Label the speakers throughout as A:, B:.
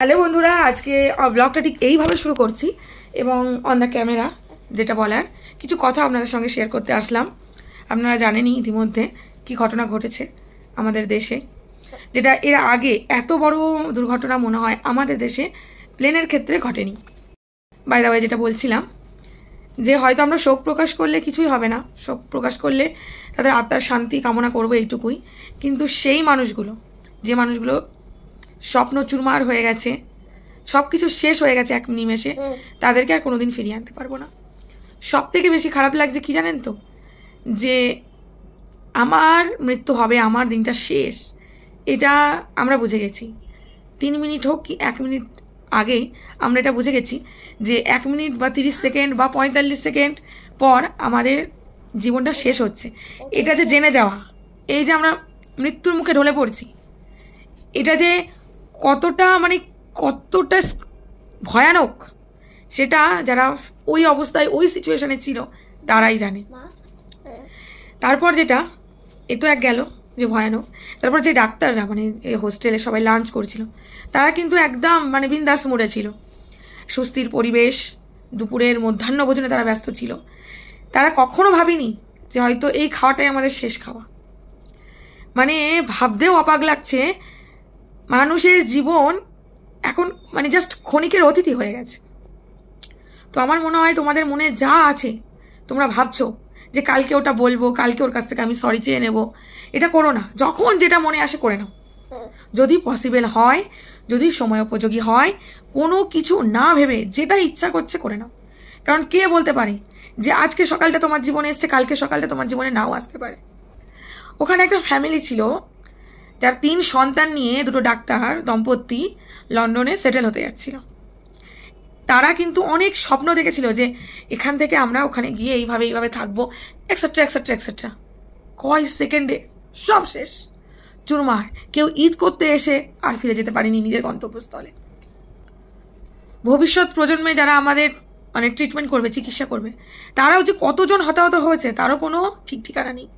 A: Hello বন্ধুরা, আজকে ব্লগটা ঠিক এইভাবে শুরু করছি এবং অন দ্য ক্যামেরা যেটা বলার কিছু কথা আপনাদের সঙ্গে শেয়ার করতে আসলাম। আপনারা জানেনই ইতিমধ্যে কি ঘটনা ঘটেছে আমাদের দেশে, যেটা এর আগে এত বড় দুর্ঘটনা মনে হয় আমাদের দেশে প্লেনের ক্ষেত্রে ঘটেনি। বাই দ্য ওয়ে, যেটা বলছিলাম যে হয়তো আমরা শোক প্রকাশ করলে কিছুই হবে না, শোক প্রকাশ করলে তাদের আত্মার শান্তি কামনা করবো এইটুকুই, কিন্তু সেই মানুষগুলো, যে মানুষগুলো স্বপ্ন চুরমার হয়ে গেছে, সব কিছু শেষ হয়ে গেছে এক নিমেষে, তাদেরকে আর কোনোদিন ফিরিয়ে আনতে পারবো না। সব থেকে বেশি খারাপ লাগছে কি জানেন তো, যে আমার মৃত্যু হবে, আমার দিনটা শেষ, এটা আমরা বুঝে গেছি। 3 মিনিট হোক কি 1 মিনিট আগে আমরা এটা বুঝে গেছি যে 1 মিনিট বা 30 সেকেন্ড বা 45 সেকেন্ড পর আমাদের জীবনটা শেষ হচ্ছে। এটা যে জেনে যাওয়া, এই যে আমরা মৃত্যুর মুখে ঢলে পড়ছি, এটা যে কতটা কতটা ভয়ানক, সেটা যারা ওই অবস্থায় ওই সিচুয়েশনে ছিল তারাই জানে। তারপর যেটা, এ তো এক গেল যে ভয়ানক, তারপর যে ডাক্তাররা হোস্টেলে সবাই লাঞ্চ করছিল, তারা কিন্তু একদম বিন্দাস মোড়ে ছিল, স্বস্তির পরিবেশ, দুপুরের মধ্যাহ্ন ভোজনে তারা ব্যস্ত ছিল। তারা কখনো ভাবেনি যে হয়তো এই খাওয়াটাই আমাদের শেষ খাওয়া। ভাবতেও অবাক লাগছে, মানুষের জীবন এখন জাস্ট ক্ষণিকের অতিথি হয়ে গেছে। তো আমার মনে হয় তোমাদের মনে যা আছে, তোমরা ভাবছো যে কালকে ওটা বলবো, কালকে ওর কাছ থেকে আমি সরি চেয়ে নেব, এটা করো না। যখন যেটা মনে আসে করে নাও, যদি পসিবল হয়, যদি সময় উপযোগী হয়, কোনো কিছু না ভেবে যেটা ইচ্ছা করছে করে নাও। কারণ কে বলতে পারে যে আজকে সকালটা তোমার জীবনে এসছে, কালকে সকালটা তোমার জীবনে নাও আসতে পারে। ওখানে একটা ফ্যামিলি ছিল যার 3 সন্তান নিয়ে 2 ডাক্তার দম্পতি লন্ডনে সেটেল হতে যাচ্ছিল। তারা কিন্তু অনেক স্বপ্ন দেখেছিল যে এখান থেকে আমরা ওখানে গিয়ে এইভাবে এইভাবে থাকবো, এক্সেট্রা এক্সেট্রা এক্সেট্রা। কয় সেকেন্ডে সব শেষ, চুরমার। কেউ ঈদ করতে এসে আর ফিরে যেতে পারেনি নিজের গন্তব্যস্থলে। ভবিষ্যৎ প্রজন্মে যারা আমাদের ট্রিটমেন্ট করবে, চিকিৎসা করবে, তারাও যে কতজন হতাহত হয়েছে তারও কোনো ঠিক ঠিকানা নেই।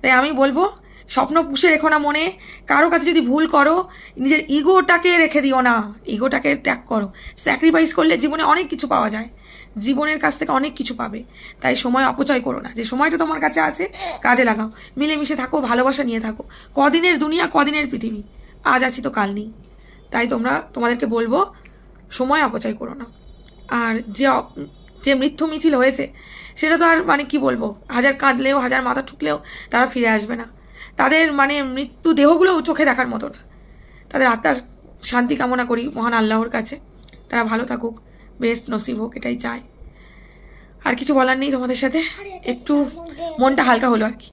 A: তাই আমি বলবো, স্বপ্ন পুষে রেখো না মনে। কারো কাছে যদি ভুল করো, নিজের ইগোটাকে রেখে দিও না, ইগোটাকে ত্যাগ করো। স্যাক্রিফাইস করলে জীবনে অনেক কিছু পাওয়া যায়, জীবনের কাছ থেকে অনেক কিছু পাবে। তাই সময় অপচয় করো না। যে সময়টা তোমার কাছে আছে কাজে লাগাও, মিলেমিশে থাকো, ভালোবাসা নিয়ে থাকো। কদিনের দুনিয়া, কদিনের পৃথিবী, আজ আছি তো কাল নেই। তাই তোমাদেরকে বলবো, সময় অপচয় করো না। আর যে মৃত্যু মিছিল হয়েছে, সেটা তো আর কি বলবো, হাজার কাঁদলেও, হাজার মাথা ঠুকলেও তারা ফিরে আসবে না। তাদের মৃত্যু দেহগুলোও চোখে দেখার মতো না। তাদের আত্মার শান্তি কামনা করি মহান আল্লাহর কাছে, তারা ভালো থাকুক, বেস্ট নসিব হোক, এটাই চাই। আর কিছু বলার নেই তোমাদের সাথে, একটু মনটা হালকা হলো আর কি।